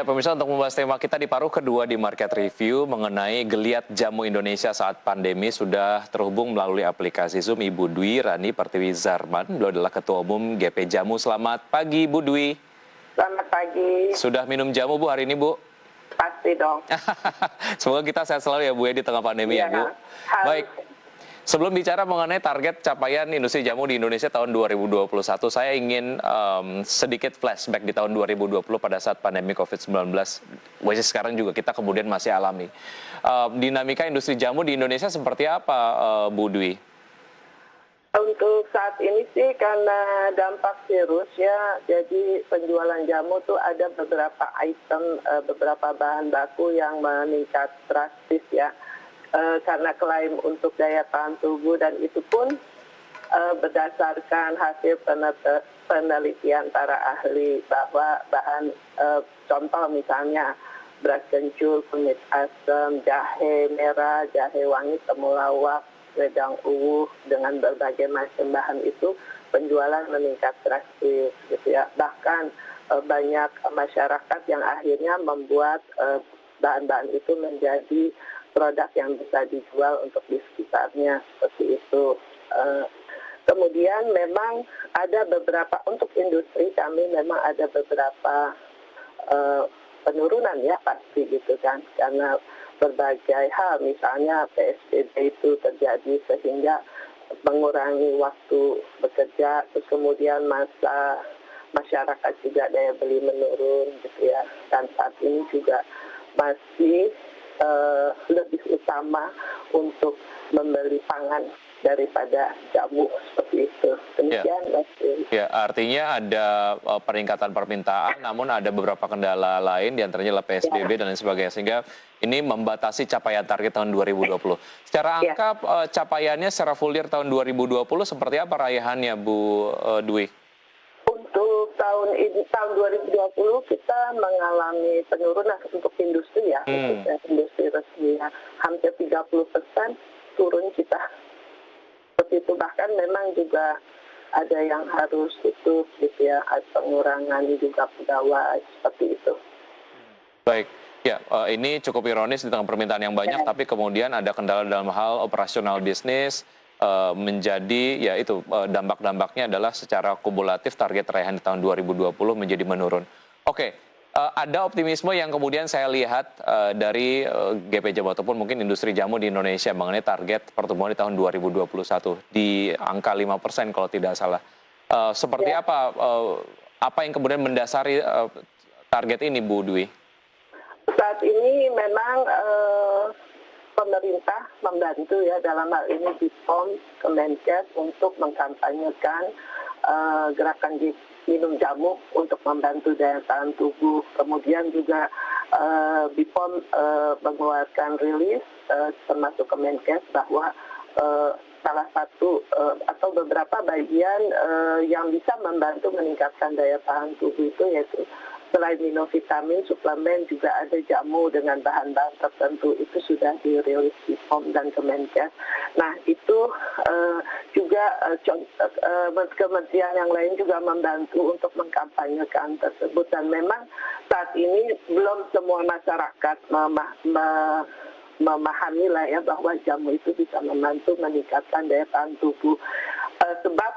Ya, pemirsa, untuk membahas tema kita di paruh kedua di Market Review mengenai geliat jamu Indonesia saat pandemi sudah terhubung melalui aplikasi Zoom Ibu Dwi Rani Pertiwi Zarman. Beliau adalah Ketua Umum GP Jamu. Selamat pagi, Bu Dwi. Selamat pagi. Sudah minum jamu, Bu, hari ini, Bu? Pasti dong. Semoga kita sehat selalu ya, Bu, ya, di tengah pandemi ya, Bu. Baik. Sebelum bicara mengenai target capaian industri jamu di Indonesia tahun 2021, saya ingin sedikit flashback di tahun 2020 pada saat pandemi COVID-19, which sekarang juga kita kemudian masih alami. Dinamika industri jamu di Indonesia seperti apa, Bu Dwi? Untuk saat ini sih karena dampak virus ya, jadi penjualan jamu tuh ada beberapa item, beberapa bahan baku yang meningkat drastis ya. Karena klaim untuk daya tahan tubuh, dan itu pun berdasarkan hasil penelitian para ahli bahwa bahan contoh misalnya beras kencur, kunyit asam, jahe merah, jahe wangi, temulawak, wedang uwuh, dengan berbagai macam bahan itu penjualan meningkat drastis gitu ya. Bahkan banyak masyarakat yang akhirnya membuat bahan-bahan itu menjadi produk yang bisa dijual untuk di sekitarnya, seperti itu. Kemudian memang ada beberapa, untuk industri kami memang ada beberapa penurunan ya pasti gitu kan, karena berbagai hal, misalnya PSBB itu terjadi sehingga mengurangi waktu bekerja, terus kemudian masa masyarakat juga daya beli menurun gitu ya, dan saat ini juga masih lebih utama untuk membeli pangan daripada jamu, seperti itu. Demikian, Mas. Ya, artinya ada peningkatan permintaan, namun ada beberapa kendala lain, diantaranya PSBB dan lain sebagainya, sehingga ini membatasi capaian target tahun 2020. Secara angka, capaiannya secara full year tahun 2020 seperti apa raihannya, Bu Dwi? Untuk tahun 2020 kita mengalami penurunan untuk industri ya, industri resmi ya, hampir 30% turun kita. Seperti itu, bahkan memang juga ada yang harus tutup gitu ya, pengurangan juga pegawai, seperti itu. Baik, ya ini cukup ironis di tengah permintaan yang banyak, tapi kemudian ada kendala dalam hal operasional bisnis, menjadi ya itu dampak-dampaknya adalah secara kumulatif target raihan di tahun 2020 menjadi menurun. Oke, ada optimisme yang kemudian saya lihat dari GP Jamu ataupun mungkin industri jamu di Indonesia mengenai target pertumbuhan di tahun 2021 di angka 5% kalau tidak salah. Seperti apa yang kemudian mendasari target ini, Bu Dwi? Saat ini memang pemerintah membantu ya, dalam hal ini BPOM, Kemenkes untuk mengkampanyekan gerakan minum jamu untuk membantu daya tahan tubuh. Kemudian juga BPOM mengeluarkan rilis termasuk Kemenkes bahwa salah satu atau beberapa bagian yang bisa membantu meningkatkan daya tahan tubuh itu yaitu selain minum vitamin, suplemen, juga ada jamu dengan bahan-bahan tertentu. Itu sudah dirilis di BPOM dan Kemenkes. Nah, itu juga kementerian yang lain juga membantu untuk mengkampanyekan tersebut. Dan memang saat ini belum semua masyarakat memahami lah ya bahwa jamu itu bisa membantu meningkatkan daya tahan tubuh. Sebab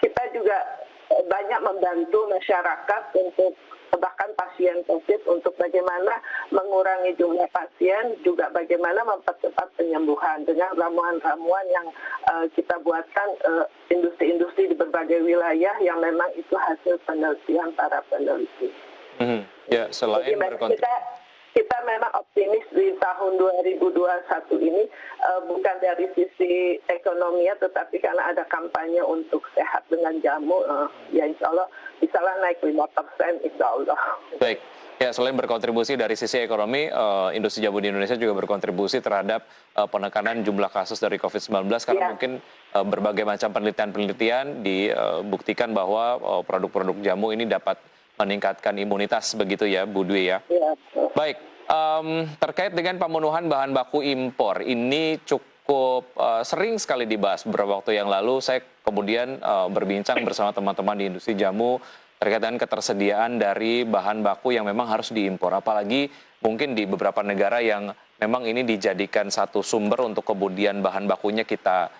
kita juga banyak membantu masyarakat untuk, bahkan pasien COVID, untuk bagaimana mengurangi jumlah pasien, juga bagaimana mempercepat penyembuhan dengan ramuan-ramuan yang kita buatkan industri-industri di berbagai wilayah yang memang itu hasil penelitian para peneliti. Ya, selain kita memang optimis di tahun 2021 ini, bukan dari sisi ekonominya, tetapi karena ada kampanye untuk sehat dengan jamu, ya insya Allah bisalah naik 5%, insya Allah. Baik, ya selain berkontribusi dari sisi ekonomi, industri jamu di Indonesia juga berkontribusi terhadap penekanan jumlah kasus dari COVID-19, karena mungkin berbagai macam penelitian dibuktikan bahwa produk-produk jamu ini dapat meningkatkan imunitas, begitu ya, Bu Dwi ya? Baik, terkait dengan pemenuhan bahan baku impor, ini cukup sering sekali dibahas. Beberapa waktu yang lalu saya kemudian berbincang bersama teman-teman di industri jamu terkait dengan ketersediaan dari bahan baku yang memang harus diimpor. Apalagi mungkin di beberapa negara yang memang ini dijadikan satu sumber untuk kemudian bahan bakunya kita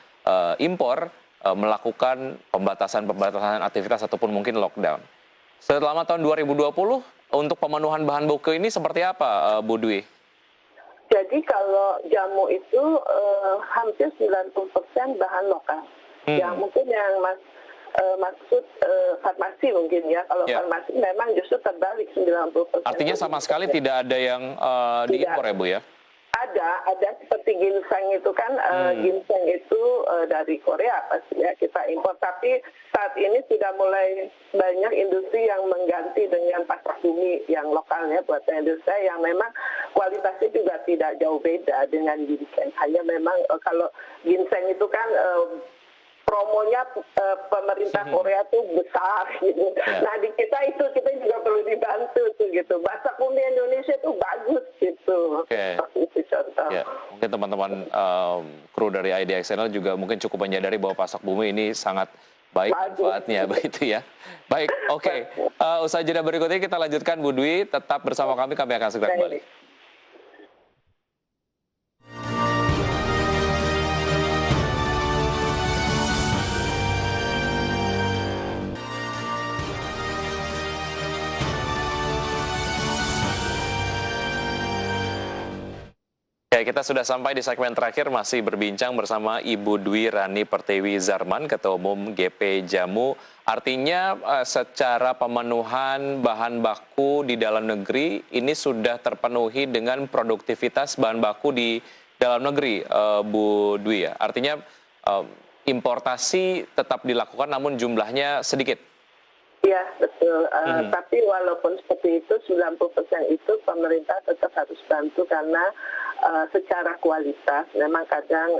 impor, melakukan pembatasan-pembatasan aktivitas ataupun mungkin lockdown. Selama tahun 2020, untuk pemenuhan bahan baku ini seperti apa, Bu Dwi? Jadi kalau jamu itu hampir 90% bahan lokal. Yang mungkin yang maksud farmasi mungkin ya. Kalau farmasi memang justru terbalik 90%. Artinya sama sekali tidak ada yang diimpor ya Bu ya? Ada seperti ginseng itu kan, ginseng itu dari Korea pasti ya kita impor. Tapi saat ini sudah mulai banyak industri yang mengganti dengan pasak bumi yang lokalnya buatan industri yang memang kualitasnya juga tidak jauh beda dengan ginseng. Hanya memang kalau ginseng itu kan promonya pemerintah Korea tuh besar gitu. Nah di kita juga perlu dibantu tuh gitu. Pasak bumi Indonesia tuh bagus gitu. Itu contoh. Ya, mungkin teman-teman kru dari IDXNL juga mungkin cukup menyadari bahwa pasak bumi ini sangat baik manfaatnya begitu ya. Baik, oke. Usai jeda berikutnya kita lanjutkan Bu Dwi, tetap bersama kami akan segera kembali. Ya, kita sudah sampai di segmen terakhir, masih berbincang bersama Ibu Dwi Rani Pertiwi Zarman, Ketua Umum GP Jamu. Artinya secara pemenuhan bahan baku di dalam negeri ini sudah terpenuhi dengan produktivitas bahan baku di dalam negeri, Bu Dwi ya. Artinya importasi tetap dilakukan namun jumlahnya sedikit. Iya, betul. Tapi walaupun seperti itu, 90% itu pemerintah tetap harus bantu karena secara kualitas memang kadang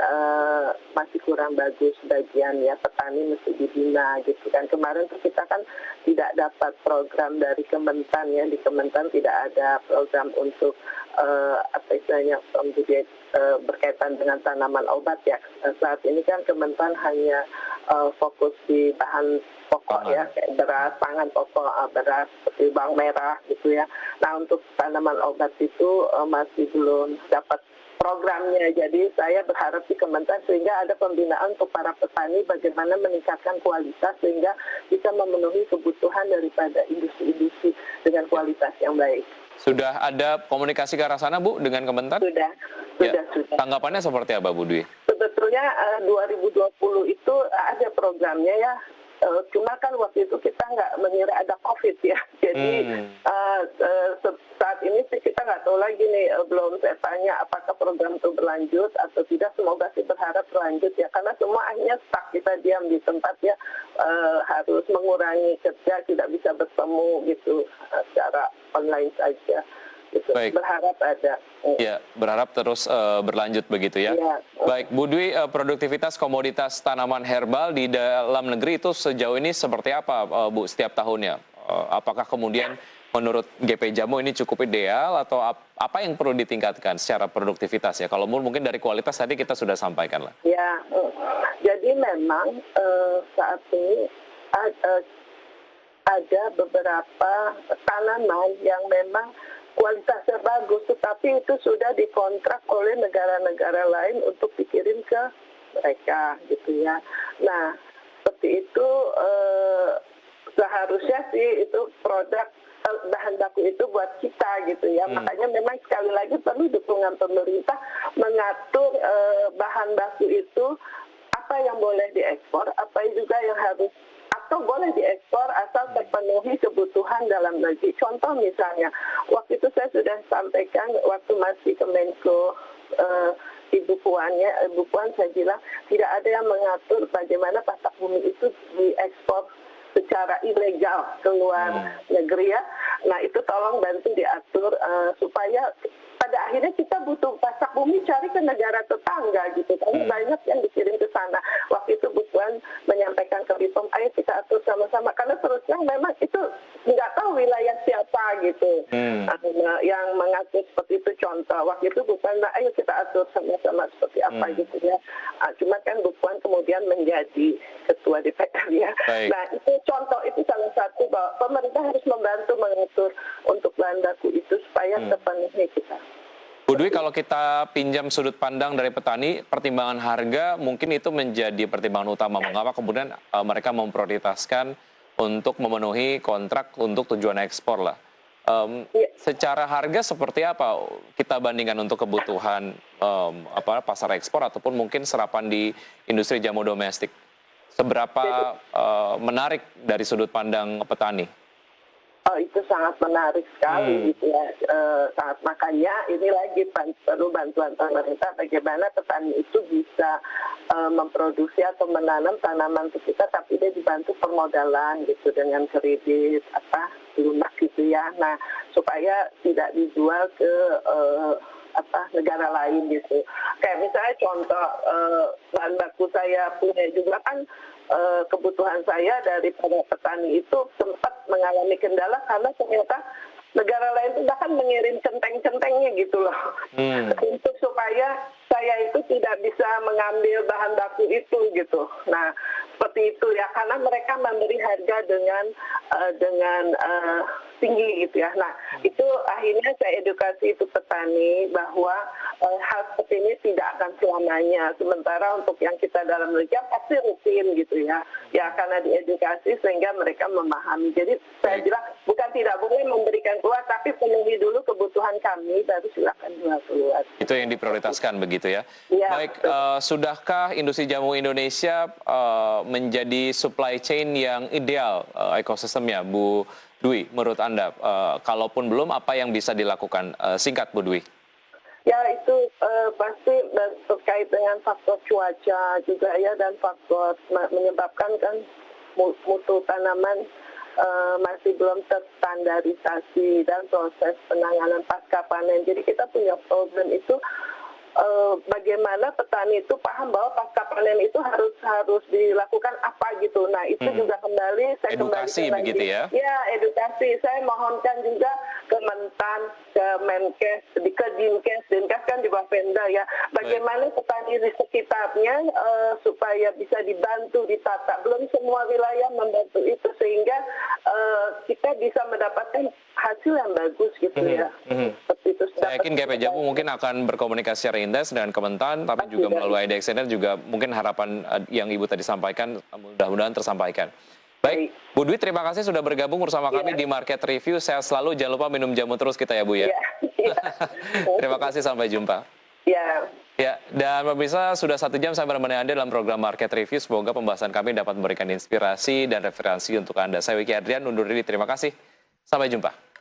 masih kurang bagus bagian ya, petani mesti dibina gitu kan. Kemarin tuh kita kan tidak dapat program dari Kementan ya, di Kementan tidak ada program untuk apa istilahnya berkaitan dengan tanaman obat ya. Saat ini kan Kementan hanya fokus di bahan pokok ya, kayak beras, pangan pokok, beras seperti bawang merah gitu ya. Nah untuk tanaman obat itu masih belum dapat programnya. Jadi saya berharap di Kementan sehingga ada pembinaan untuk para petani bagaimana meningkatkan kualitas sehingga bisa memenuhi kebutuhan daripada industri-industri dengan kualitas yang baik. Sudah ada komunikasi ke arah sana Bu dengan Kementan? Sudah. Tanggapannya seperti apa Bu Dwi? Sebetulnya 2020 itu ada programnya ya. Cuma kan waktu itu kita nggak mengira ada COVID ya. Jadi saat ini sih kita nggak tahu lagi nih, belum saya tanya apakah program itu berlanjut atau tidak. Semoga sih berharap berlanjut ya. Karena semua akhirnya stuck, kita diam di tempat ya, harus mengurangi kerja, tidak bisa bertemu gitu secara online saja. Gitu. Baik. Berharap ada. Ya, berharap terus berlanjut begitu ya. Baik, Bu Dwi, produktivitas komoditas tanaman herbal di dalam negeri itu sejauh ini seperti apa, Bu, setiap tahunnya? Apakah kemudian menurut GP Jamu ini cukup ideal atau apa yang perlu ditingkatkan secara produktivitas ya? Kalau mungkin dari kualitas tadi kita sudah sampaikan lah. Ya, jadi memang saat ini ada beberapa tanaman yang memang kualitasnya bagus, tetapi itu sudah dikontrak oleh negara-negara lain untuk dikirim ke mereka, gitu ya. Nah, seperti itu seharusnya sih itu produk bahan baku itu buat kita, gitu ya. Makanya memang sekali lagi perlu dukungan pemerintah mengatur bahan baku itu apa yang boleh diekspor, apa juga yang harus atau boleh diekspor asal terpenuhi kebutuhan dalam negeri. Contoh misalnya, waktu itu saya sudah sampaikan waktu masih Kemenko Ibu Puan saya bilang tidak ada yang mengatur bagaimana pasak bumi itu diekspor secara ilegal ke luar negeri ya. Nah itu tolong bantu diatur supaya pada akhirnya kita butuh pasak bumi cari ke negara tetangga gitu. Karena banyak yang dikirim ke sana. Waktu itu Bu Puan menyampaikan ke BPOM, ayo kita atur sama-sama. Karena terus terang memang itu nggak tahu wilayah siapa gitu. Yang mengatur seperti itu contoh. Waktu itu Bu Puan, ayo kita atur sama-sama seperti apa gitu ya. Cuma kan Bu Puan kemudian menjadi ketua DPR ya. Baik. Nah itu contoh, itu salah satu bahwa pemerintah harus membantu mengatur untuk bahan baku itu supaya terpenuhi kita. Bu Dwi, kalau kita pinjam sudut pandang dari petani, pertimbangan harga mungkin itu menjadi pertimbangan utama. Mengapa kemudian mereka memprioritaskan untuk memenuhi kontrak untuk tujuan ekspor lah. Secara harga seperti apa kita bandingkan untuk kebutuhan pasar ekspor ataupun mungkin serapan di industri jamu domestik? Seberapa menarik dari sudut pandang petani? Oh, itu sangat menarik sekali gitu ya. Sangat, makanya ini lagi perlu bantuan pemerintah bagaimana petani itu bisa memproduksi atau menanam tanaman untuk kita, tapi dia dibantu permodalan gitu dengan kredit lunak gitu ya. Nah supaya tidak dijual ke negara lain gitu. Kayak misalnya contoh bahan baku saya punya juga kan kebutuhan saya dari para petani itu sempat mengalami kendala karena ternyata negara lain itu bahkan mengirim centeng-centengnya gitu loh. Untuk supaya saya itu tidak bisa mengambil bahan baku itu gitu. Nah seperti itu ya, karena mereka memberi harga dengan tinggi gitu ya. Nah itu akhirnya saya edukasi itu petani bahwa hal seperti ini tidak akan selamanya. Sementara untuk yang kita dalam negeri pasti rutin gitu ya. Ya karena diedukasi sehingga mereka memahami. Jadi saya bilang bukan tidak boleh memberikan keluar, tapi penuhi dulu kebutuhan kami, baru silakan jual keluar. Itu yang diprioritaskan begitu ya. Ya, baik, sudahkah industri jamu Indonesia menjadi supply chain yang ideal ekosistemnya, Bu Dwi, menurut Anda? Kalaupun belum, apa yang bisa dilakukan? Singkat, Bu Dwi. Ya itu pasti terkait dengan faktor cuaca juga ya, dan faktor menyebabkan kan mutu tanaman masih belum terstandarisasi dan proses penanganan pasca panen. Jadi kita punya problem itu bagaimana petani itu paham bahwa pasca panen itu harus dilakukan apa gitu. Nah itu juga kembali saya edukasi kembali begitu ya? Ya edukasi. Saya mohonkan juga ke Mentan, ke Menkes, ke Dinkes kan di bawah Pemda ya. Bagaimana petani di sekitarnya supaya bisa dibantu, ditata. Belum semua wilayah membantu itu sehingga kita bisa mendapatkan hasil yang bagus gitu ya. Seperti itu. Saya yakin GP Jamu mungkin akan berkomunikasi secara intens dengan Kementan, tapi juga melalui IDXN juga mungkin harapan yang Ibu tadi sampaikan mudah-mudahan tersampaikan. Baik, Bu Dwi, terima kasih sudah bergabung bersama kami di Market Review. Sehat selalu, jangan lupa minum jamu terus kita ya Bu ya. Terima kasih, sampai jumpa. Ya, dan pemirsa, sudah 1 jam saya menemani Anda dalam program Market Review. Semoga pembahasan kami dapat memberikan inspirasi dan referensi untuk Anda. Saya Wiki Adrian, undur diri. Terima kasih. Sampai jumpa.